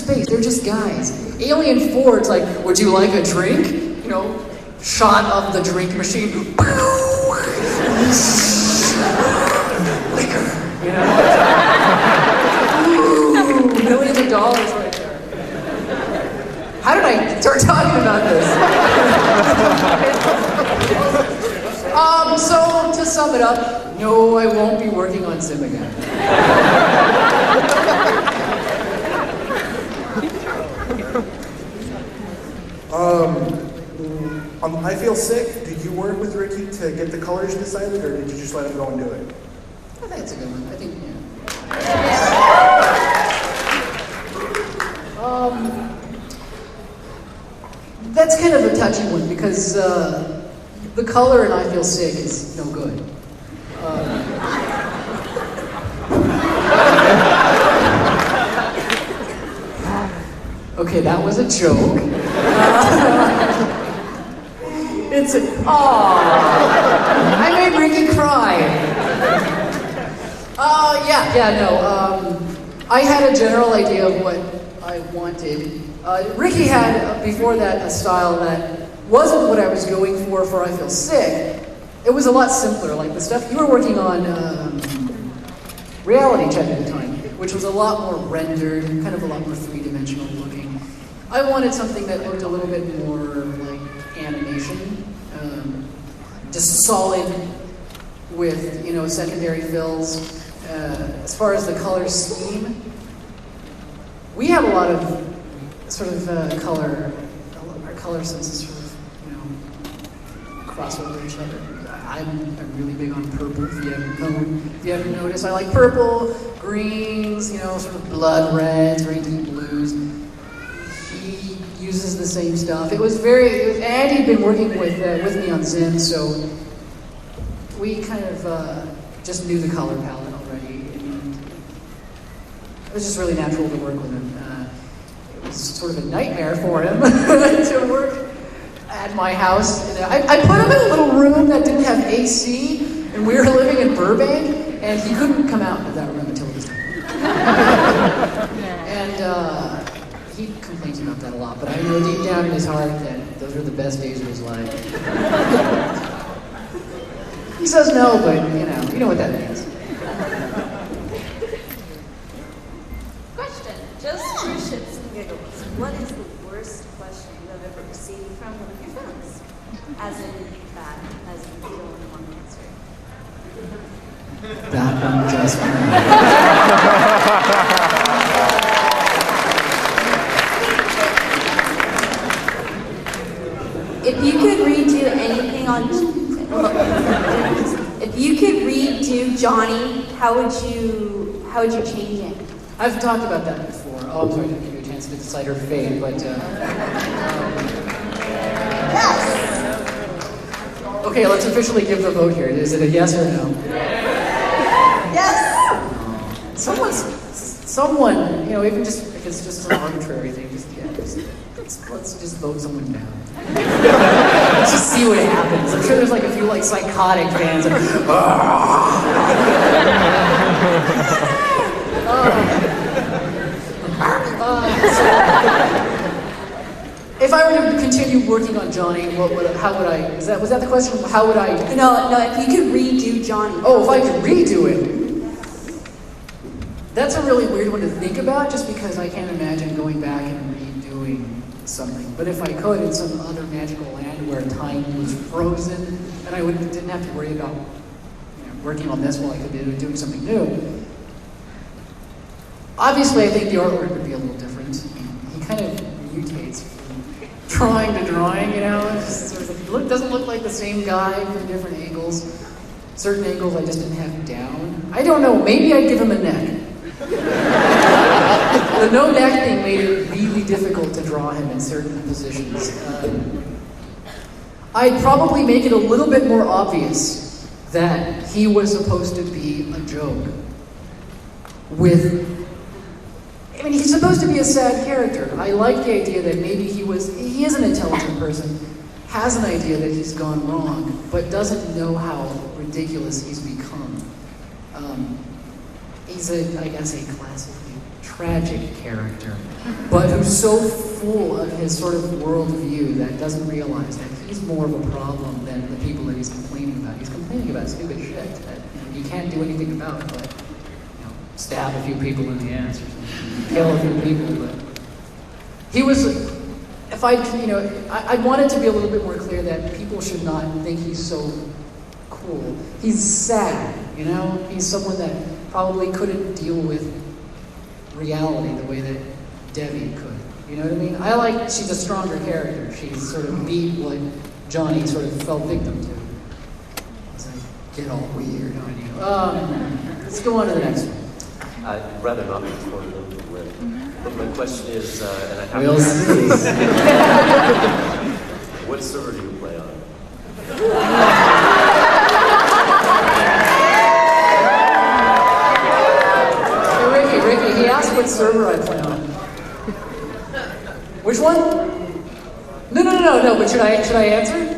space. They're just guys. Alien 4, it's like, would you like a drink? You know, shot of the drink machine. Liquor. You know? Ooh, millions of dollars right there. How did I start talking about this? So to sum it up, no, I won't be working on Sim again. I Feel Sick, did you work with Ricky to get the colors decided, or did you just let him go and do it? I think it's a good one. I think, yeah. That's kind of a touchy one because the color in I Feel Sick is no good. Okay, that was a joke. It's a... I made Ricky cry. I had a general idea of what I wanted. Ricky had, before that, a style that wasn't what I was going for I Feel Sick. It was a lot simpler, like the stuff you were working on, Reality Check at the time, which was a lot more rendered, kind of a lot more three-dimensional looking. I wanted something that looked a little bit more like animation, just solid with, secondary fills. As far as the color scheme, we have a lot of sort of our color senses sort of, cross over each other. I'm really big on purple, if you haven't noticed. I like purple, greens, sort of blood reds, very deep blues. He uses the same stuff. And he'd been working with me on Zen, so we kind of just knew the color palette already. And it was just really natural to work with him. It was sort of a nightmare for him to work at my house. I put him in a little room that didn't have AC, and we were living in Burbank, and he couldn't come out of that room until it was time. And he complains about that a lot, but I know deep down in his heart that those are the best days of his life. He says no, but you know what that means. Question, just for shits and giggles, what is the worst question you have ever received from one of your fans? As in bad, as in you don't want to answer. That one just If you could redo anything on... If you could redo Johnny, how would you change it? I've talked about that before. Oh, I'm sorry, I didn't give you a chance to decide or fade, but... Yes! Okay, let's officially give the vote here. Is it a yes or no? Yes! Someone, even just if it's just an arbitrary thing, let's just vote someone down. Let's just see what happens. I'm sure there's like a few psychotic fans. If I were to continue working on Johnny, how would I? Was that the question? How would I? No. If you could redo Johnny. Oh, if I could redo it. That's a really weird one to think about, just because I can't imagine going back and redoing something. But if I could, in some other magical land where time was frozen, and I didn't have to worry about working on this while I could be doing something new. Obviously, I think the artwork would be a little different. He kind of mutates from drawing to drawing, It doesn't look like the same guy from different angles. Certain angles I just didn't have down. I don't know, maybe I'd give him a neck. The no neck thing made it really difficult to draw him in certain positions. I'd probably make it a little bit more obvious that he was supposed to be a joke. He's supposed to be a sad character. I like the idea that maybe he is an intelligent person, has an idea that he's gone wrong, but doesn't know how ridiculous he's become. He's a classically tragic character, but who's so full of his sort of worldview that doesn't realize that he's more of a problem than the people that he's complaining about. He's complaining about stupid shit that he can't do anything about, but stab a few people in the ass or something, kill a few people. But he was, if I wanted to be a little bit more clear that people should not think he's so cool. He's sad, He's someone that probably couldn't deal with reality the way that Debbie could. You know what I mean? She's a stronger character. She's sort of beat what Johnny sort of fell victim to. It's like, get all weird on you. Let's go on to the next one. I'd rather not before the win. But my question is, and I have We'll see. what server do you play on? Hey, Ricky, he asked what server I play on. Which one? No, but should I answer?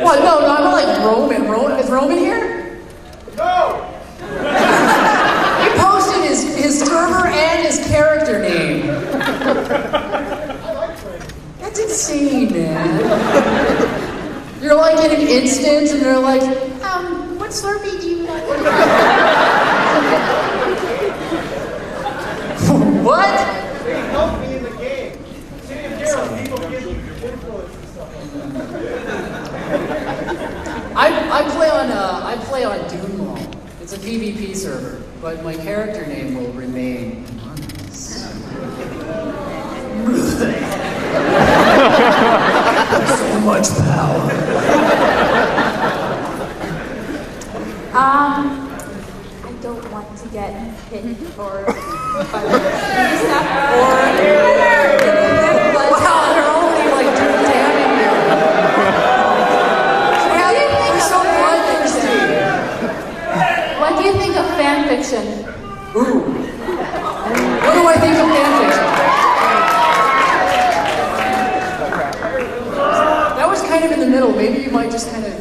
What? No, I'm not like Roman. Is Roman here? No! He posted his server and his character name. That's insane, man. You're like in an instance and they're like, what Slurpee do you want? What? They help me in the game. City of Heroes, people give you influence and stuff like that. I play on Doomwall. It's a PvP server, but my character name will remain anonymous. So much power. I don't want to get hit or Wow, they're only like damning you. They're so bloodthirsty. What do you think of fan fiction? Ooh. What do I think of fanfiction? That was kind of in the middle. Maybe you might just kind of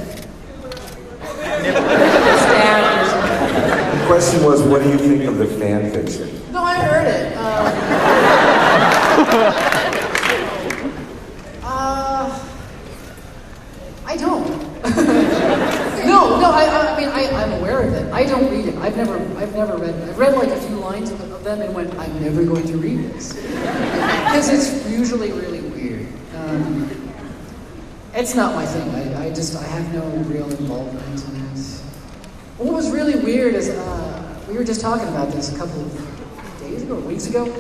stand or something. The question was, what do you think of the fan fiction? No, I heard it. I don't. I'm aware of it. I don't read it. I've never read it. I've read like a few lines of them and went, I'm never going to read this. Because it's usually really weird. It's not my thing. I have no real involvement in it. What was really weird is, we were just talking about this a couple of days ago, weeks ago.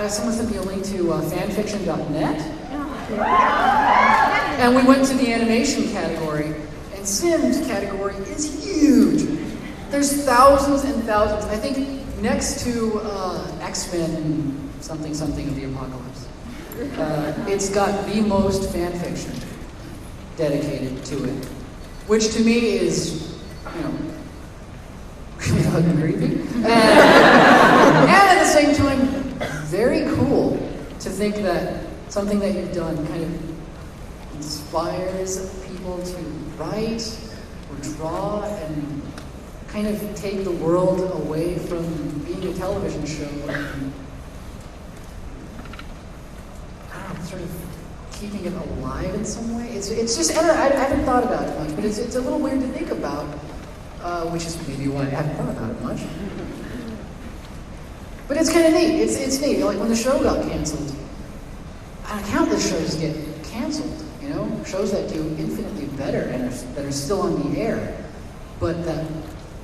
Someone sent me a link to fanfiction.net. And we went to the animation category, and Sims category is huge. There's thousands and thousands. I think next to X-Men something of the Apocalypse. It's got the most fanfiction dedicated to it, which to me is, really fucking creepy. And at the same time, very cool to think that something that you've done kind of inspires people to write or draw and kind of take the world away from being a television show and sort of keeping it alive in some way. It's just, I haven't thought about it much, but it's a little weird to think about, which is maybe why I haven't thought about it much. But it's kind of neat. It's neat. Like when the show got canceled, countless shows get canceled. Shows that do infinitely better and that are still on the air, but that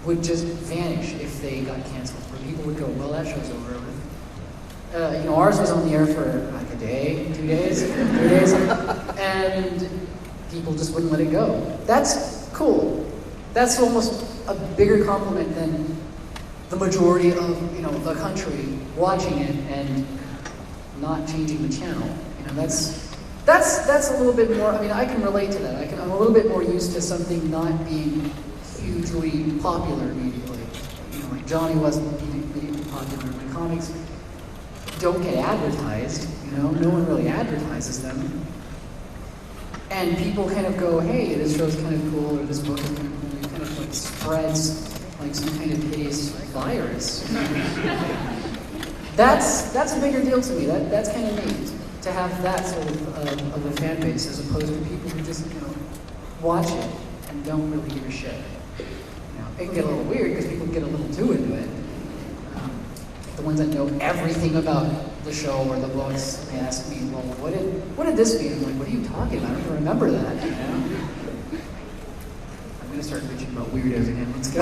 would just vanish if they got canceled. Where people would go, well, that show's over with. Ours was on the air for like a day, 2 days, 3 days, and people just wouldn't let it go. That's cool. That's almost a bigger compliment than the majority of the country watching it and not changing the channel. That's a little bit more. I can relate to that. I'm a little bit more used to something not being hugely popular immediately. Like Johnny wasn't immediately popular in the comics. don't get advertised, you know, no one really advertises them. And people kind of go, hey, this show's kind of cool, or this book is kind of cool, it kind of like spreads like some kind of hideous virus. That's a bigger deal to me. That's kind of neat to have that sort of a fan base as opposed to people who just, you know, watch it and don't really give a shit. You know, it can get a little weird because people get a little too into it. The ones that know everything about the show or the books, they ask me, well, what did this mean? I'm like, what are you talking about? I don't even remember that. You know? I'm gonna start bitching about weirdos again. Let's go.